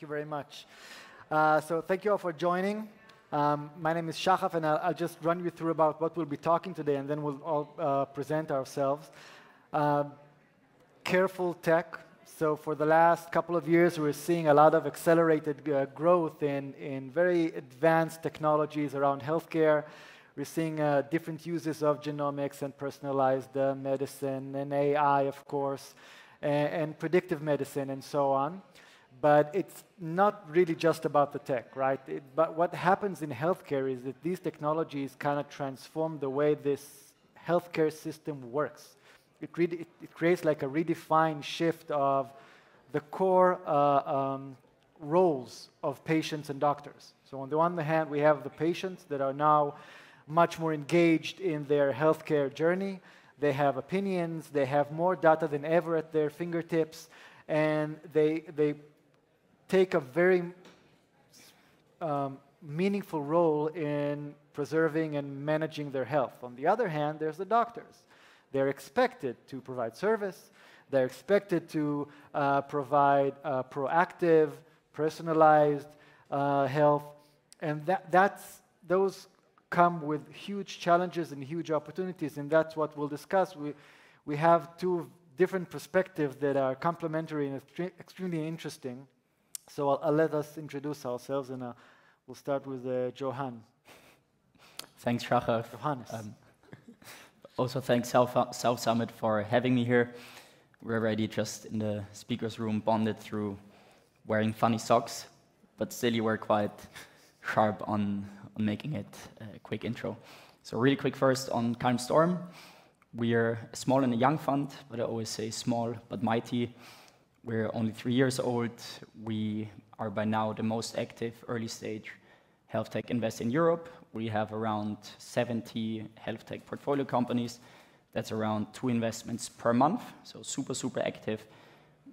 Thank you very much. So thank you all for joining. My name is Shachaf, and I'll just run you through about what we'll be talking today, and then we'll all present ourselves. Careful tech. So for the last couple of years, we're seeing a lot of accelerated growth in very advanced technologies around healthcare. We're seeing different uses of genomics and personalized medicine and AI, of course, and predictive medicine and so on. But it's not really just about the tech, right? But what happens in healthcare is that these technologies kind of transform the way this healthcare system works. It creates like a redefined shift of the core roles of patients and doctors. So on the one hand, we have the patients that are now much more engaged in their healthcare journey. They have opinions, they have more data than ever at their fingertips, and they take a very meaningful role in preserving and managing their health. On the other hand, there's the doctors. They're expected to provide service, they're expected to provide proactive, personalized health, and those come with huge challenges and huge opportunities, and that's what we'll discuss. We have two different perspectives that are complementary and extremely interesting. So I'll let us introduce ourselves, and we'll start with Johan. Thanks, Shachar. Johannes. Also, thanks South Summit for having me here. We're already just in the speaker's room, bonded through wearing funny socks, but still you were quite sharp on making it a quick intro. So really quick first on Calm Storm. We're a small and a young fund, but I always say small but mighty. We're only 3 years old. We are by now the most active early stage health tech investor in Europe. We have around 70 health tech portfolio companies. That's around 2 investments per month, so super, super active.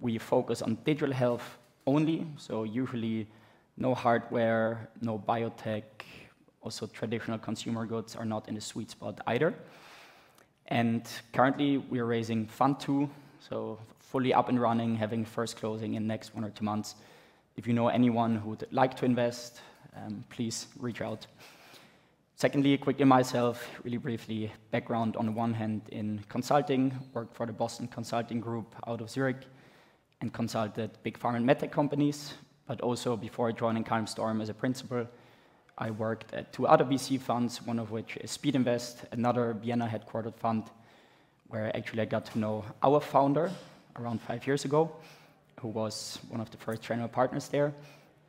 We focus on digital health only, so usually no hardware, no biotech, also traditional consumer goods are not in the sweet spot either. And currently we are raising Fund 2, so fully up and running, having first closing in the next 1 or 2 months. If you know anyone who would like to invest, please reach out. Secondly, quickly myself, really briefly, background on the one hand in consulting, worked for the Boston Consulting Group out of Zurich and consulted big pharma and medtech companies, but also before joining Calm Storm as a principal, I worked at 2 other VC funds, one of which is Speed Invest, another Vienna headquartered fund, where actually I got to know our founder around 5 years ago, who was one of the first general partners there.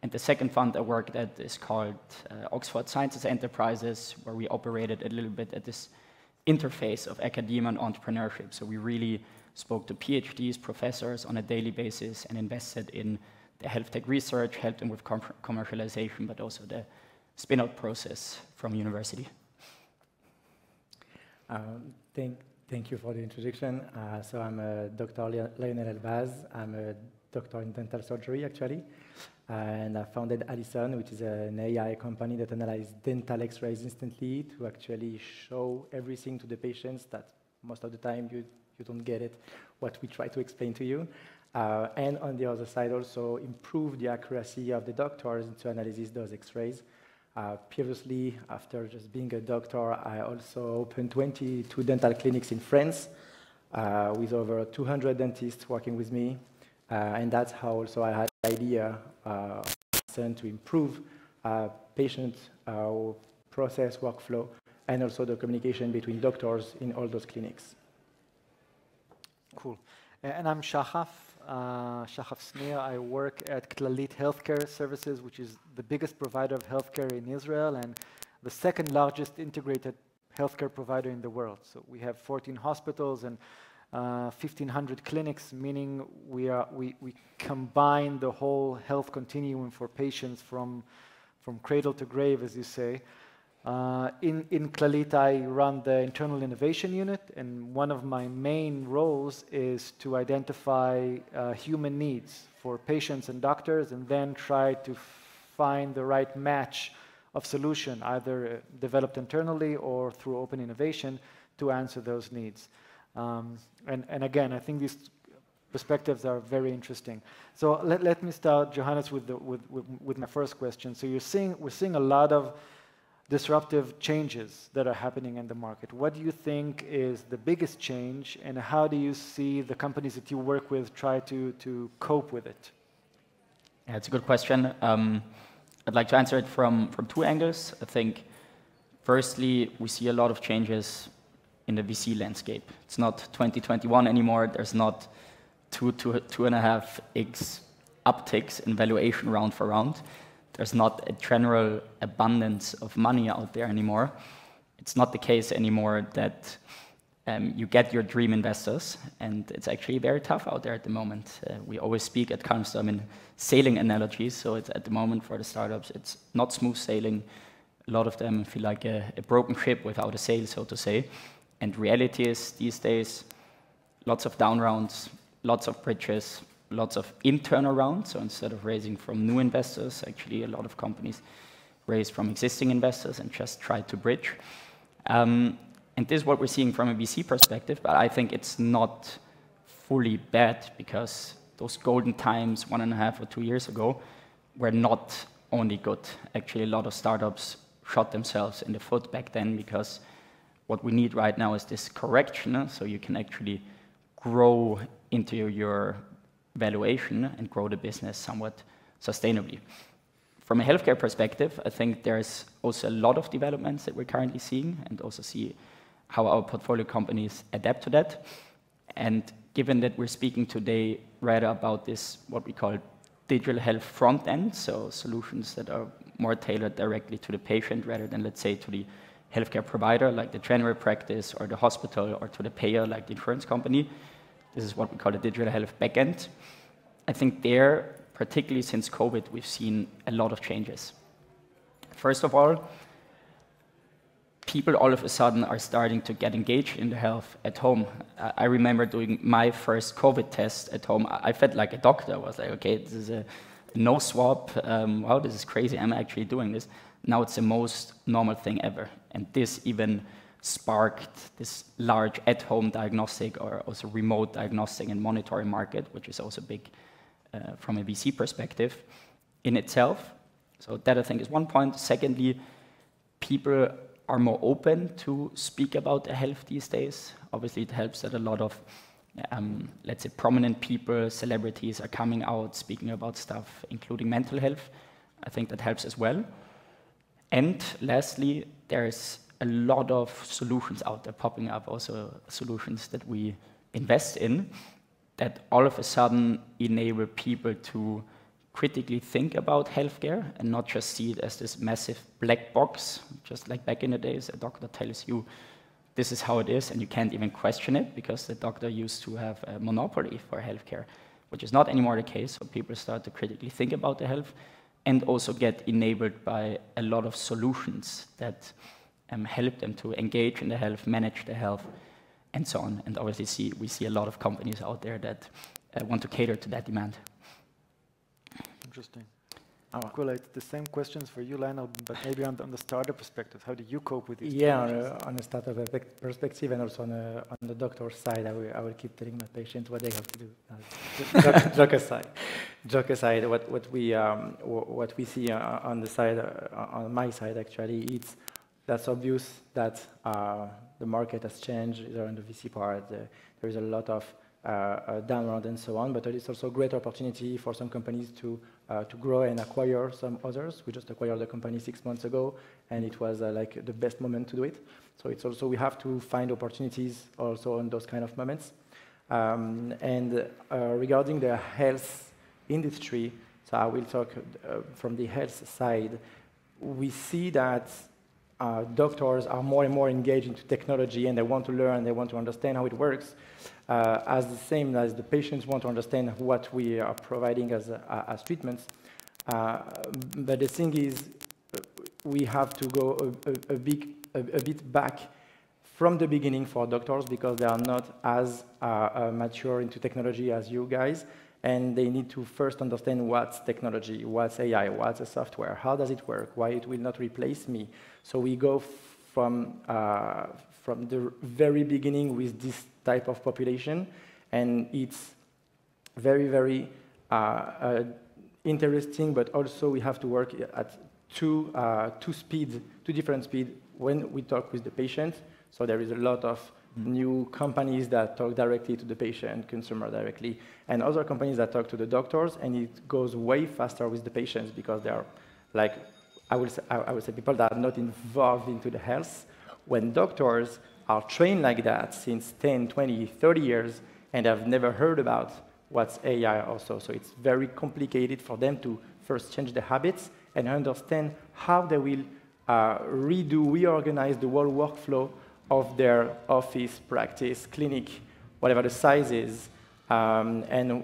And the second fund I worked at is called Oxford Sciences Enterprises, where we operated a little bit at this interface of academia and entrepreneurship. So we really spoke to PhDs, professors on a daily basis and invested in the health tech research, helped them with commercialization, but also the spin-out process from university. Thank you for the introduction. So I'm Dr. Lionel Elbaz. I'm a doctor in dental surgery, actually. And I founded Alison, which is an AI company that analyzes dental x-rays instantly to actually show everything to the patients that most of the time you don't get it, what we try to explain to you. And on the other side, also improve the accuracy of the doctors to analyze those x-rays. Previously, after just being a doctor, I also opened 22 dental clinics in France with over 200 dentists working with me. And that's how also I had the idea to improve patient process workflow and also the communication between doctors in all those clinics. Cool. And I'm Shachaf Snir. I work at Clalit Healthcare Services, which is the biggest provider of healthcare in Israel and the second largest integrated healthcare provider in the world. So we have 14 hospitals and 1,500 clinics, meaning we combine the whole health continuum for patients from cradle to grave, as you say. In Clalit, I run the internal innovation unit, and one of my main roles is to identify human needs for patients and doctors, and then try to find the right match of solution, either developed internally or through open innovation, to answer those needs. And again, I think this perspectives are very interesting. So let me start, Johannes, with my first question. So we're seeing a lot of disruptive changes that are happening in the market. What do you think is the biggest change, and how do you see the companies that you work with try to cope with it? Yeah, it's a good question. I'd like to answer it from two angles. I think, firstly, we see a lot of changes in the VC landscape. It's not 2021 anymore. There's not 2.5x upticks in valuation round for round. There's not a general abundance of money out there anymore. It's not the case anymore that you get your dream investors, and it's actually very tough out there at the moment. We always speak at Calmstorm in sailing analogies, so it's at the moment for the startups, it's not smooth sailing. A lot of them feel like a broken ship without a sail, so to say. And reality is, these days, lots of down rounds, lots of bridges, lots of internal rounds. So instead of raising from new investors, actually a lot of companies raise from existing investors and just try to bridge. And this is what we're seeing from a VC perspective, but I think it's not fully bad, because those golden times 1.5 or 2 years ago were not only good. Actually, a lot of startups shot themselves in the foot back then, because what we need right now is this correction, so you can actually grow into your valuation and grow the business somewhat sustainably. From a healthcare perspective, I think there's also a lot of developments that we're currently seeing, and also see how our portfolio companies adapt to that. And given that we're speaking today rather about this, what we call digital health front end, so solutions that are more tailored directly to the patient rather than, let's say, to the healthcare provider, like the general practice or the hospital, or to the payer, like the insurance company. This is what we call the digital health backend. I think there, particularly since COVID, we've seen a lot of changes. First of all, people all of a sudden are starting to get engaged in the health at home. I remember doing my first COVID test at home. I felt like a doctor. I was like, okay, this is a no swab. Wow, this is crazy. I'm actually doing this. Now it's the most normal thing ever. And this even sparked this large at-home diagnostic, or also remote diagnostic and monitoring market, which is also big from a VC perspective in itself. So that, I think, is one point. Secondly, people are more open to speak about their health these days. Obviously, it helps that a lot of, let's say, prominent people, celebrities are coming out speaking about stuff, including mental health. I think that helps as well. And lastly, there's a lot of solutions out there popping up, also solutions that we invest in, that all of a sudden enable people to critically think about healthcare and not just see it as this massive black box, just like back in the days. A doctor tells you this is how it is, and you can't even question it, because the doctor used to have a monopoly for healthcare, which is not anymore the case. So people start to critically think about their health, and also get enabled by a lot of solutions that help them to engage in their health, manage their health, and so on. And obviously we see a lot of companies out there that want to cater to that demand. Interesting. Cool. It's the same questions for you, Lionel, but maybe on the startup perspective. How do you cope with these challenges? On the startup perspective, and also on the doctor's side, I will keep telling my patients what they have to do. Joke aside, what we see on the side, on my side actually, that's obvious that the market has changed either on the VC part. There is a lot of downward and so on, but there is also a great opportunity for some companies to grow and acquire some others. We just acquired the company 6 months ago, and it was like the best moment to do it. So it's also, we have to find opportunities also on those kind of moments. Regarding the health industry, so I will talk from the health side. We see that doctors are more and more engaged into technology, and they want to learn, they want to understand how it works, as the same as the patients want to understand what we are providing as treatments. But the thing is, we have to go a bit back from the beginning for doctors, because they are not as mature into technology as you guys, and they need to first understand what's technology, what's AI, what's a software, how does it work, why it will not replace me. So we go from the very beginning with this type of population, and it's very, very interesting, but also we have to work at two different speeds when we talk with the patient. So there is a lot of new companies that talk directly to the patient, consumer directly, and other companies that talk to the doctors, and it goes way faster with the patients because they are like, I would say people that are not involved into the health. When doctors are trained like that since 10, 20, 30 years, and have never heard about what's AI also. So it's very complicated for them to first change the habits and understand how they will reorganize the whole workflow of their office, practice, clinic, whatever the size is, and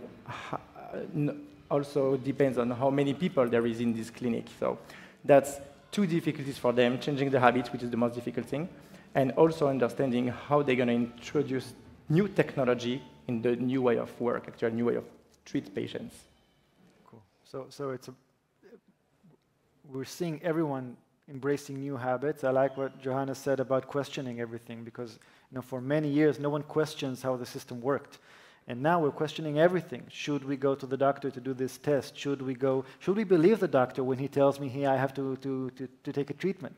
also depends on how many people there is in this clinic. So that's two difficulties for them, changing the habits, which is the most difficult thing, and also understanding how they're going to introduce new technology in the new way of work, actually a new way of treat patients. Cool. So we're seeing everyone embracing new habits. I like what Johanna said about questioning everything, because for many years no one questions how the system worked, and now we're questioning everything. Should we go to the doctor to do this test? Should we believe the doctor when he tells me, hey, I have to take a treatment,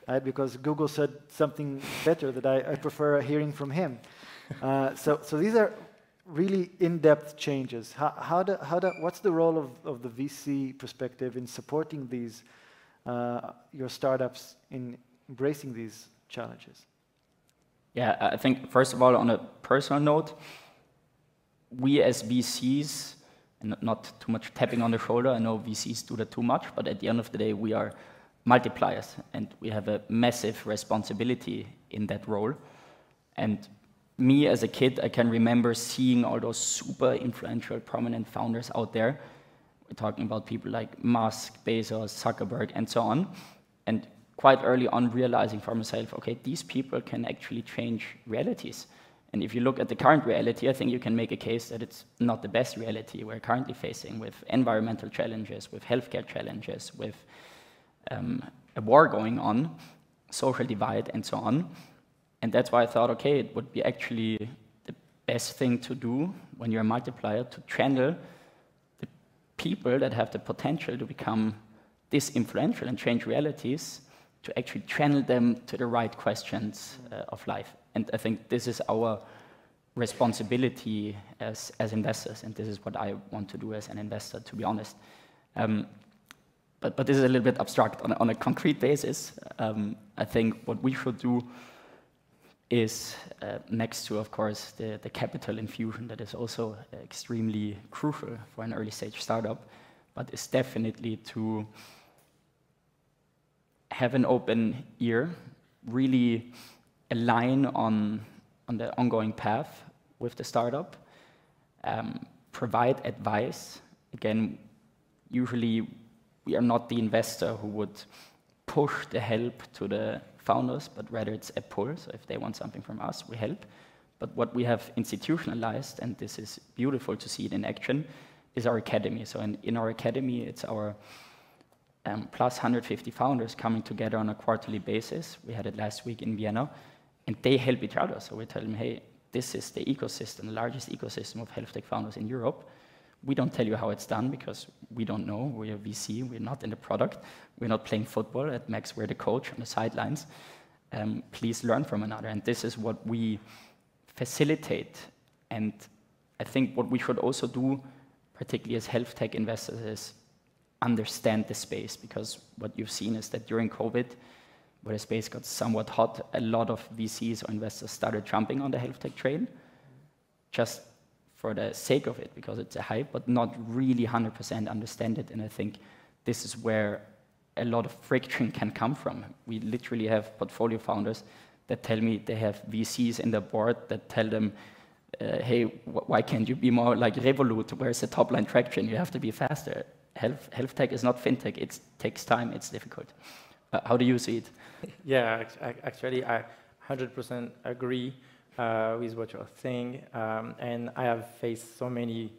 right? Because Google said something better that I prefer hearing from him. So these are really in-depth changes. What's the role of the VC perspective in supporting these your startups in embracing these challenges? Yeah, I think first of all, on a personal note, we as VCs, and not too much tapping on the shoulder, I know VCs do that too much, but at the end of the day, we are multipliers, and we have a massive responsibility in that role. And me as a kid, I can remember seeing all those super influential, prominent founders out there. We're talking about people like Musk, Bezos, Zuckerberg, and so on. And quite early on realizing for myself, okay, these people can actually change realities. And if you look at the current reality, I think you can make a case that it's not the best reality we're currently facing, with environmental challenges, with healthcare challenges, with a war going on, social divide, and so on. And that's why I thought, okay, it would be actually the best thing to do when you're a multiplier, to channel the people that have the potential to become this influential and change realities, to actually channel them to the right questions of life. And I think this is our responsibility as investors, and this is what I want to do as an investor, to be honest. But this is a little bit abstract. On a concrete basis, I think what we should do is, next to, of course, the capital infusion that is also extremely crucial for an early stage startup, but is definitely to have an open ear, really align on the ongoing path with the startup, provide advice. Again, usually we are not the investor who would push the help to the founders, but rather it's a pull. So if they want something from us, we help. But what we have institutionalized, and this is beautiful to see it in action, is our academy. So in our academy, it's our plus 150 founders coming together on a quarterly basis. We had it last week in Vienna, and they help each other. So we tell them, hey, this is the ecosystem, the largest ecosystem of health tech founders in Europe. We don't tell you how it's done because we don't know. We're a VC, we're not in the product. We're not playing football. At Max, we're the coach on the sidelines. Please learn from another. And this is what we facilitate. And I think what we should also do, particularly as health tech investors, is understand the space, because what you've seen is that during COVID, where the space got somewhat hot, a lot of VCs or investors started jumping on the health tech train, just for the sake of it, because it's a hype, but not really 100% understand it. And I think this is where a lot of friction can come from. We literally have portfolio founders that tell me they have VCs in their board that tell them, hey, why can't you be more like Revolut? Where's the top line traction? You have to be faster. Health tech is not fintech. It takes time. It's difficult. How do you see it? Yeah, actually, I 100% agree with what you're saying. And I have faced so many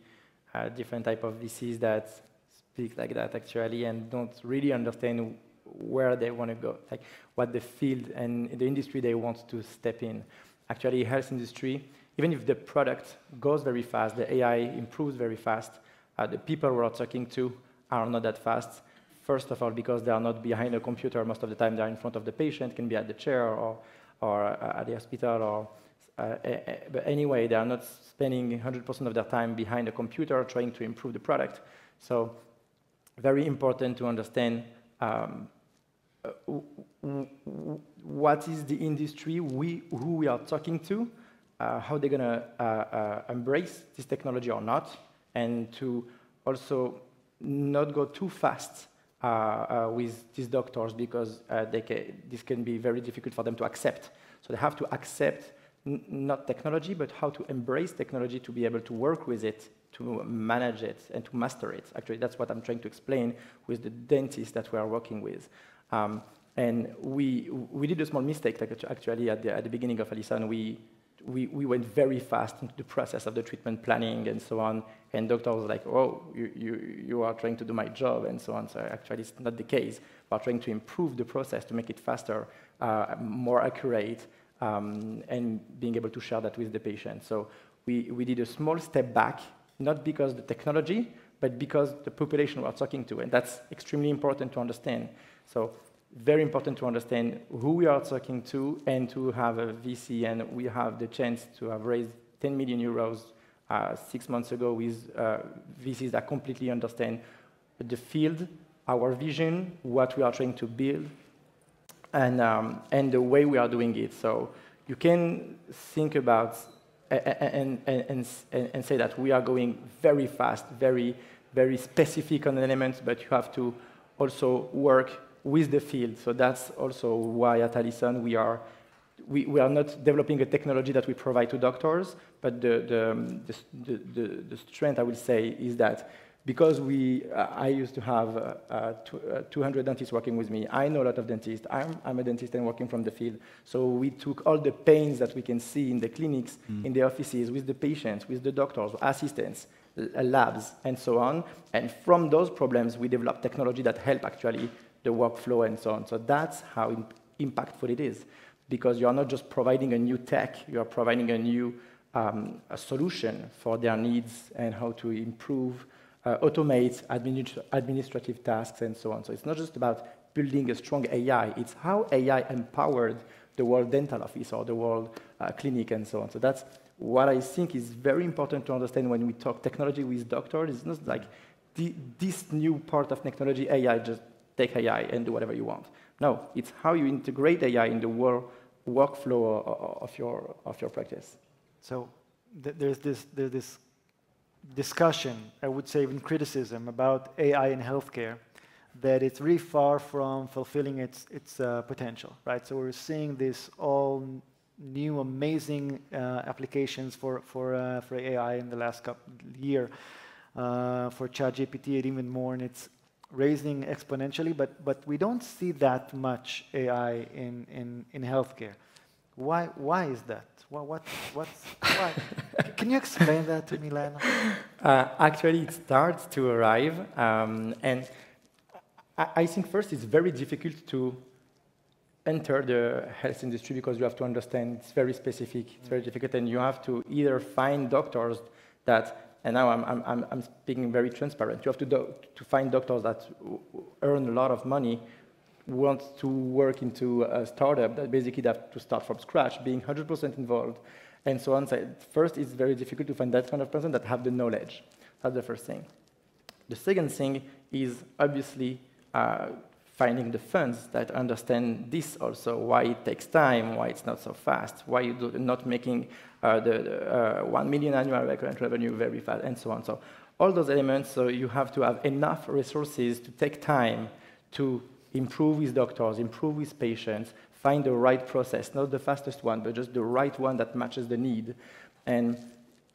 different type of VCs that speak like that, actually, and don't really understand where they want to go, like what the field and the industry they want to step in. Actually, health industry even if the product goes very fast, the AI improves very fast, the people we are talking to are not that fast. First of all, because they are not behind a computer most of the time, they're in front of the patient, can be at the chair or at the hospital, but anyway, they are not spending 100% of their time behind a computer trying to improve the product. So very important to understand what is the industry, who we are talking to, how they're going to embrace this technology or not, and to also not go too fast with these doctors because this can be very difficult for them to accept. So they have to accept not technology, but how to embrace technology to be able to work with it, to manage it, and to master it. Actually, that's what I'm trying to explain with the dentists that we are working with. And we did a small mistake, like actually at the beginning of Alison, we went very fast into the process of the treatment planning and so on, and doctors were like, oh, you are trying to do my job and so on. So actually it's not the case. We're trying to improve the process to make it faster, more accurate, and being able to share that with the patient. So we did a small step back, not because the technology, but because the population we're talking to, and that's extremely important to understand. So very important to understand who we are talking to and to have a VC, and we have the chance to have raised 10 million euros 6 months ago with VCs that completely understand the field, our vision, what we are trying to build, and the way we are doing it. So you can think about and say that we are going very fast, very, very specific on elements, but you have to also work with the field. So that's also why at Alison we are not developing a technology that we provide to doctors, but the strength, I will say, is that because I used to have 200 dentists working with me. I know a lot of dentists. I'm a dentist and working from the field. So we took all the pains that we can see in the clinics, in the offices, with the patients, with the doctors, assistants, labs, and so on. And from those problems, we developed technology that help actually the workflow and so on. So that's how impactful it is, because you are not just providing a new tech, you are providing a new a solution for their needs and how to improve, automate administrative tasks and so on. So it's not just about building a strong AI, it's how AI empowered the World Dental Office or the World Clinic and so on. So that's what I think is very important to understand when we talk technology with doctors. It's not like this new part of technology, AI, just take AI and do whatever you want. No, it's how you integrate AI in the workflow of your practice. So there's this discussion, I would say even criticism, about AI in healthcare, that it's really far from fulfilling its potential, right? So we're seeing this all new amazing applications for AI in the last year, for ChatGPT and even more, and it's raising exponentially, but we don't see that much AI in healthcare. Why is that? Why? Can you explain that to me, Lionel? Actually, it starts to arrive, and I think first it's very difficult to enter the health industry because you have to understand it's very specific, it's very difficult, and you have to either find doctors that. And now I'm speaking very transparent. You have to find doctors that earn a lot of money, want to work into a startup that basically have to start from scratch, being 100% involved, and so on. So first, it's very difficult to find that kind of person that have the knowledge. That's the first thing. The second thing is obviously finding the funds that understand this also, why it takes time, why it's not so fast, why you're not making the 1 million annual recurrent revenue very fast, and so on. So all those elements, so you have to have enough resources to take time to improve with doctors, improve with patients, find the right process, not the fastest one, but just the right one that matches the need. And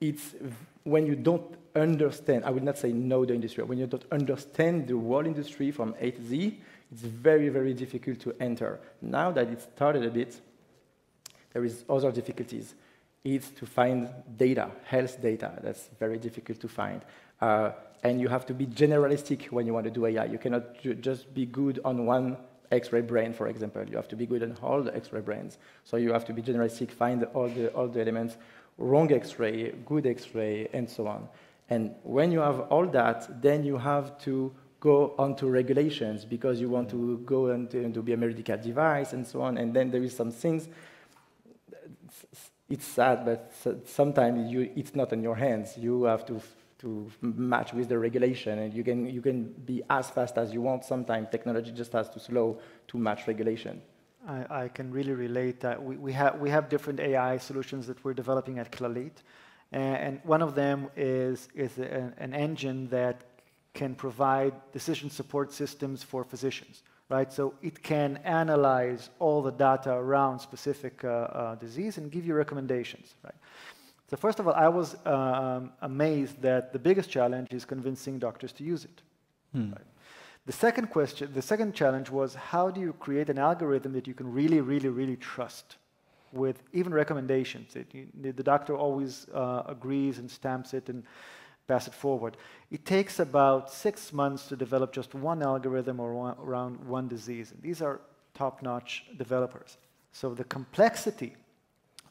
it's when you don't understand, I would not say know the industry, when you don't understand the whole industry from A to Z, it's very, very difficult to enter. Now that it started a bit, there is other difficulties. It's to find data, health data. That's very difficult to find. And you have to be generalistic when you want to do AI. You cannot just be good on one X-ray brain, for example. You have to be good on all the X-ray brains. So you have to be generalistic, find all the elements. wrong X-ray, good X-ray, and so on. And when you have all that, then you have to go onto regulations because you want to go into be a medical device and so on. And then there is some things. It's sad, but sometimes it's not in your hands. You have to match with the regulation, and you can be as fast as you want. Sometimes technology just has to slow to match regulation. I can really relate that. We have different AI solutions that we're developing at Clalit, and one of them is an engine that can provide decision support systems for physicians, right? So it can analyze all the data around specific disease and give you recommendations, right? So first of all, I was amazed that the biggest challenge is convincing doctors to use it. Right? The second challenge was how do you create an algorithm that you can really, really, really trust with even recommendations? The doctor always agrees and stamps it and pass it forward. It takes about 6 months to develop just one algorithm or around one disease. And these are top-notch developers. So the complexity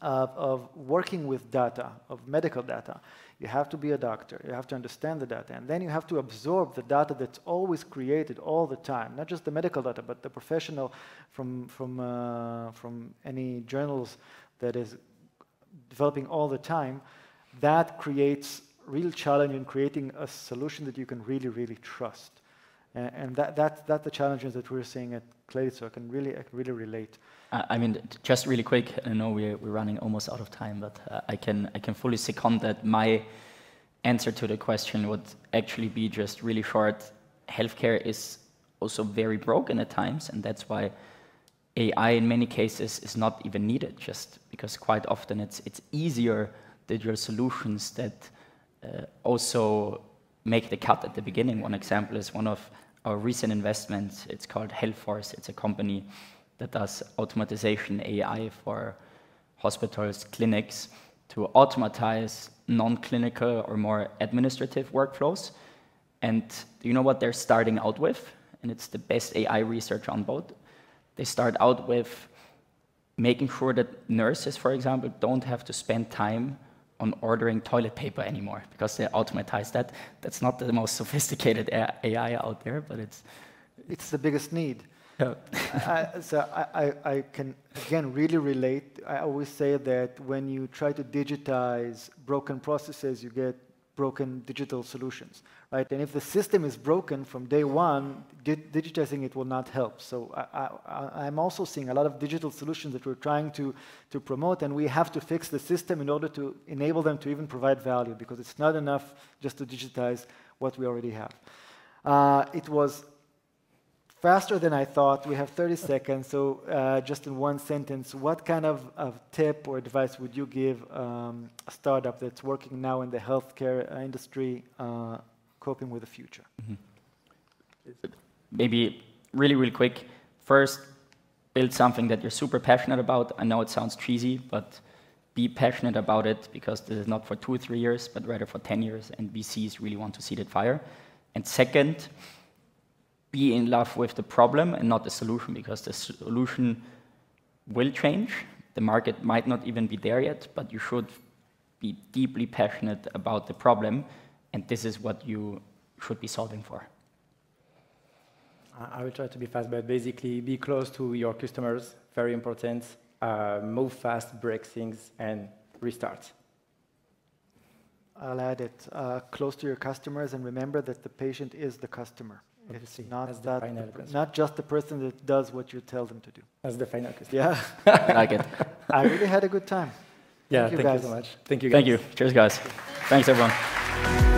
of working with data, of medical data, you have to be a doctor, you have to understand the data, and then you have to absorb the data that's always created all the time, not just the medical data, but the professional from any journals that is developing all the time. That creates real challenge in creating a solution that you can really, really trust. And that's the challenges that we're seeing at Clalit, so I can really relate. I mean, just really quick, I know we're running almost out of time, but I can fully second that. My answer to the question would actually be just really short. Healthcare is also very broken at times, and that's why AI in many cases is not even needed, just because quite often it's easier digital solutions that also make the cut at the beginning. One example is one of our recent investments. It's called HealthForce. It's a company that does automatization AI for hospitals, clinics, to automatize non-clinical or more administrative workflows. And do you know what they're starting out with? And it's the best AI research on both. They start out with making sure that nurses, for example, don't have to spend time on ordering toilet paper anymore because they automatize that. That's not the most sophisticated AI out there, but it's the biggest need. Yeah. So I can, again, really relate. I always say that when you try to digitize broken processes, you get broken digital solutions, right? And if the system is broken from day one, digitizing it will not help. So I'm also seeing a lot of digital solutions that we're trying to promote, and we have to fix the system in order to enable them to even provide value, because it's not enough just to digitize what we already have. It was faster than I thought. We have 30 seconds, so just in one sentence, what kind of tip or advice would you give a startup that's working now in the healthcare industry, coping with the future? Mm-hmm. Maybe really, really quick. First, build something that you're super passionate about. I know it sounds cheesy, but be passionate about it, because this is not for 2 or 3 years, but rather for 10 years, and VCs really want to see that fire. And second, be in love with the problem and not the solution, because the solution will change. The market might not even be there yet, but you should be deeply passionate about the problem, and this is what you should be solving for. I will try to be fast, but basically be close to your customers, very important. Move fast, break things, and restart. I'll add it, close to your customers, and remember that the patient is the customer. It's not just the person that does what you tell them to do. That's the final question. Yeah. I like it. I really had a good time. Yeah, thank you so much. Thank you, guys. Thank you. Cheers, guys. Thanks, everyone.